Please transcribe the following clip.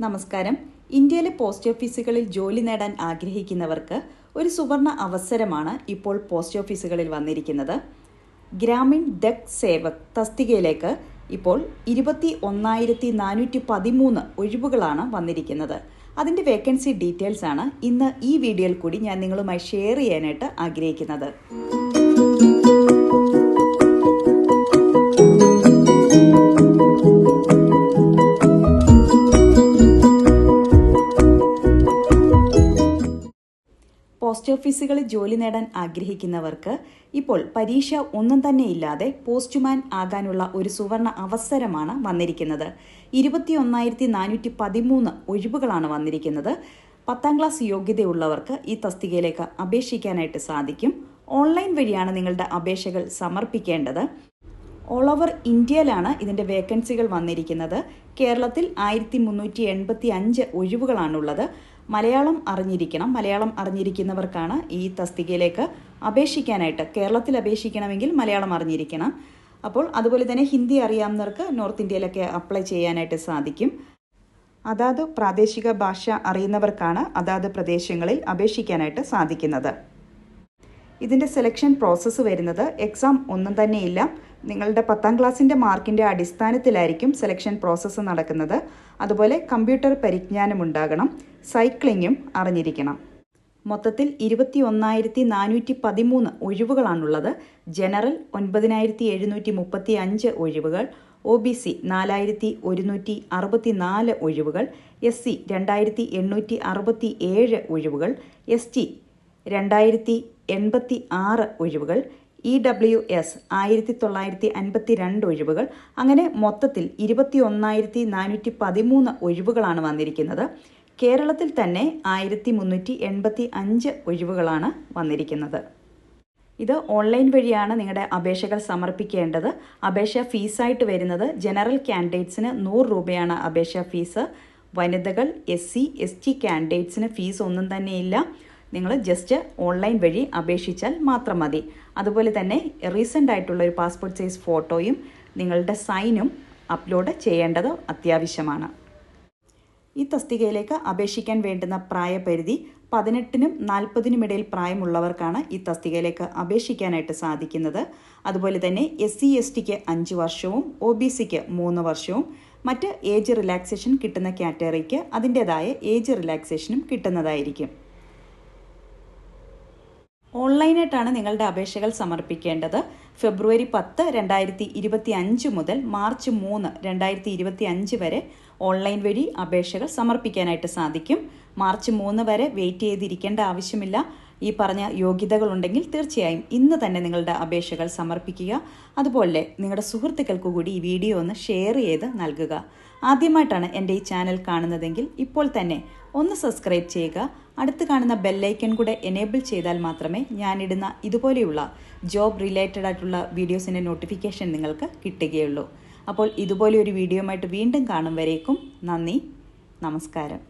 നമസ്കാരം. ഇന്ത്യയിലെ പോസ്റ്റ് ഓഫീസുകളിൽ ജോലി നേടാൻ ആഗ്രഹിക്കുന്നവർക്ക് ഒരു സുവർണ അവസരമാണ് ഇപ്പോൾ പോസ്റ്റ് ഓഫീസുകളിൽ വന്നിരിക്കുന്നത്. ഗ്രാമീൺ ഡക് സേവക് തസ്തികയിലേക്ക് ഇപ്പോൾ 21,413 ഒഴിവുകളാണ് വന്നിരിക്കുന്നത്. അതിൻ്റെ വേക്കൻസി ഡീറ്റെയിൽസ് ആണ് ഇന്ന് ഈ വീഡിയോയിൽ കൂടി ഞാൻ നിങ്ങളുമായി ഷെയർ ചെയ്യാനായിട്ട് ആഗ്രഹിക്കുന്നത്. പോസ്റ്റ് ഓഫീസുകളിൽ ജോലി നേടാൻ ആഗ്രഹിക്കുന്നവർക്ക് ഇപ്പോൾ പരീക്ഷ ഒന്നും തന്നെ ഇല്ലാതെ പോസ്റ്റ്മാൻ ആകാനുള്ള ഒരു സുവർണ അവസരമാണ് വന്നിരിക്കുന്നത്. 21,413 ഒഴിവുകളാണ് വന്നിരിക്കുന്നത്. 10ാം ക്ലാസ് യോഗ്യതയുള്ളവർക്ക് ഈ തസ്തികയിലേക്ക് അപേക്ഷിക്കാനായിട്ട് സാധിക്കും. ഓൺലൈൻ വഴിയാണ് നിങ്ങളുടെ അപേക്ഷകൾ സമർപ്പിക്കേണ്ടത്. ഓൾ ഓവർ ഇന്ത്യയിലാണ് ഇതിൻ്റെ വേക്കൻസികൾ വന്നിരിക്കുന്നത്. കേരളത്തിൽ 1385 ഒഴിവുകളാണുള്ളത്. മലയാളം അറിഞ്ഞിരിക്കണം. മലയാളം അറിഞ്ഞിരിക്കുന്നവർക്കാണ് ഈ തസ്തികയിലേക്ക് അപേക്ഷിക്കാനായിട്ട്. കേരളത്തിൽ അപേക്ഷിക്കണമെങ്കിൽ മലയാളം അറിഞ്ഞിരിക്കണം. അപ്പോൾ അതുപോലെ തന്നെ ഹിന്ദി അറിയാവുന്നവർക്ക് നോർത്ത് ഇന്ത്യയിലൊക്കെ അപ്ലൈ ചെയ്യാനായിട്ട് സാധിക്കും. അതാത് പ്രാദേശിക ഭാഷ അറിയുന്നവർക്കാണ് അതാത് പ്രദേശങ്ങളിൽ അപേക്ഷിക്കാനായിട്ട് സാധിക്കുന്നത്. ഇതിൻ്റെ സെലക്ഷൻ പ്രോസസ്സ് വരുന്നത് എക്സാം ഒന്നും തന്നെയില്ല. നിങ്ങളുടെ 10ാം ക്ലാസ്സിൻ്റെ മാർക്കിൻ്റെ അടിസ്ഥാനത്തിലായിരിക്കും സെലക്ഷൻ പ്രോസസ്സ് നടക്കുന്നത്. അതുപോലെ കമ്പ്യൂട്ടർ പരിജ്ഞാനം ഉണ്ടാകണം. സൈക്ലിങ്ങും അറിഞ്ഞിരിക്കണം. മൊത്തത്തിൽ 21,413 ഒഴിവുകളാണുള്ളത്. ജനറൽ 9,735 ഒഴിവുകൾ, OBC 4,164 ഒഴിവുകൾ, SC 2,867 ഒഴിവുകൾ, ST 2,086 ഒഴിവുകൾ, EWS 1,952 ഒഴിവുകൾ. അങ്ങനെ മൊത്തത്തിൽ 21,413 ഒഴിവുകളാണ് വന്നിരിക്കുന്നത്. കേരളത്തിൽ തന്നെ 1,385 ഒഴിവുകളാണ് വന്നിരിക്കുന്നത്. ഇത് ഓൺലൈൻ വഴിയാണ് നിങ്ങളുടെ അപേക്ഷകൾ സമർപ്പിക്കേണ്ടത്. അപേക്ഷ ഫീസായിട്ട് വരുന്നത് ജനറൽ കാൻഡിഡേറ്റ്സിന് 100 രൂപയാണ് അപേക്ഷാ ഫീസ്. വനിതകൾ, SC, ST കാൻഡിഡേറ്റ്സിന് ഫീസ് ഒന്നും തന്നെയില്ല. നിങ്ങൾ ജസ്റ്റ് ഓൺലൈൻ വഴി അപേക്ഷിച്ചാൽ മാത്രം മതി. അതുപോലെ തന്നെ റീസെൻ്റ് ആയിട്ടുള്ള ഒരു പാസ്പോർട്ട് സൈസ് ഫോട്ടോയും നിങ്ങളുടെ സൈനും അപ്ലോഡ് ചെയ്യേണ്ടത് അത്യാവശ്യമാണ്. ഈ തസ്തികയിലേക്ക് അപേക്ഷിക്കാൻ വേണ്ടുന്ന പ്രായപരിധി 18നും 40നും ഇടയിൽ പ്രായമുള്ളവർക്കാണ് ഈ തസ്തികയിലേക്ക് അപേക്ഷിക്കാനായിട്ട് സാധിക്കുന്നത്. അതുപോലെ തന്നെ SC, STക്ക് 5 വർഷവും OBCക്ക് 3 വർഷവും മറ്റ് ഏജ് റിലാക്സേഷൻ കിട്ടുന്ന കാറ്റഗറിക്ക് അതിൻ്റേതായ ഏജ് റിലാക്സേഷനും കിട്ടുന്നതായിരിക്കും. ഓൺലൈനായിട്ടാണ് നിങ്ങളുടെ അപേക്ഷകൾ സമർപ്പിക്കേണ്ടത്. ഫെബ്രുവരി 10, 2025 മുതൽ മാർച്ച് 3, 2025 വരെ ഓൺലൈൻ വഴി അപേക്ഷകൾ സമർപ്പിക്കാനായിട്ട് സാധിക്കും. മാർച്ച് 3 വരെ വെയിറ്റ് ചെയ്തിരിക്കേണ്ട ആവശ്യമില്ല. ഈ പറഞ്ഞ യോഗ്യതകളുണ്ടെങ്കിൽ തീർച്ചയായും ഇന്ന് തന്നെ നിങ്ങളുടെ അപേക്ഷകൾ സമർപ്പിക്കുക. അതുപോലെ നിങ്ങളുടെ സുഹൃത്തുക്കൾക്ക് കൂടി ഈ വീഡിയോ ഒന്ന് ഷെയർ ചെയ്ത് നൽകുക. ആദ്യമായിട്ടാണ് എൻ്റെ ഈ ചാനൽ കാണുന്നതെങ്കിൽ ഇപ്പോൾ തന്നെ ഒന്ന് സബ്സ്ക്രൈബ് ചെയ്യുക. അടുത്ത് കാണുന്ന ബെല്ലൈക്കൺ കൂടെ എനേബിൾ ചെയ്താൽ മാത്രമേ ഞാനിടുന്ന ഇതുപോലെയുള്ള ജോബ് റിലേറ്റഡ് ആയിട്ടുള്ള വീഡിയോസിൻ്റെ നോട്ടിഫിക്കേഷൻ നിങ്ങൾക്ക് കിട്ടുകയുള്ളൂ. അപ്പോൾ ഇതുപോലെ ഒരു വീഡിയോയുമായിട്ട് വീണ്ടും കാണും വരേക്കും നന്ദി, നമസ്കാരം.